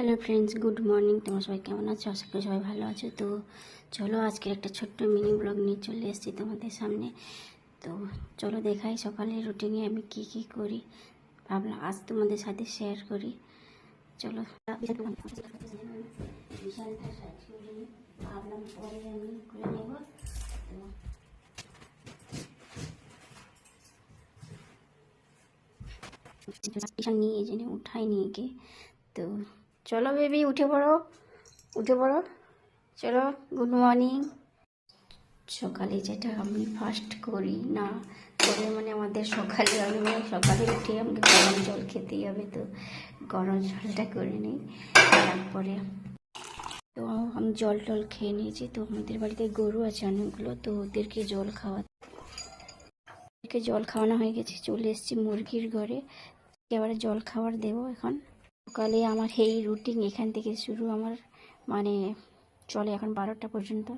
Hello friends, good morning. তোমরা সবাই কেমন আছো? আশা করি সবাই ভালো আছো। তো চলো আজকের একটা ছোট্ট মিনি ব্লগ নিয়ে চলে এসেছি তোমাদের সামনে। তো চলো দেখাই সকালের রুটিনে আমি কি কি করি, ভাবলাম আজ তোমাদের সাথে শেয়ার করি। চলো বিশালটা সাইজ করে নিই, ভাবলাম পরে আমি করে নেব। তো নিয়ে জেনে উঠাই নিয়ে গিয়ে, তো চলো বেবি উঠে পড়ো, উঠে পড়ো, চলো। Good morning. সকালে যেটা আমি ফার্স্ট করি না করে মানে আমাদের সকালে সকালে উঠে আমাকে গরম জল খেতেই হবে, তো গরম জলটা করে নিই। তারপরে তো আমি জল টল খেয়ে নিয়েছি। তো আমাদের বাড়িতে গরু আছে অনেকগুলো, তো ওদেরকে জল খাওয়ানো হয়ে গেছে। চলে এসেছি মুরগির ঘরে, এবারে জল খাবার দেবো এখন। সকালে আমার এই রুটিন এখান থেকে শুরু, আমার মানে চলে এখন 12টা পর্যন্ত।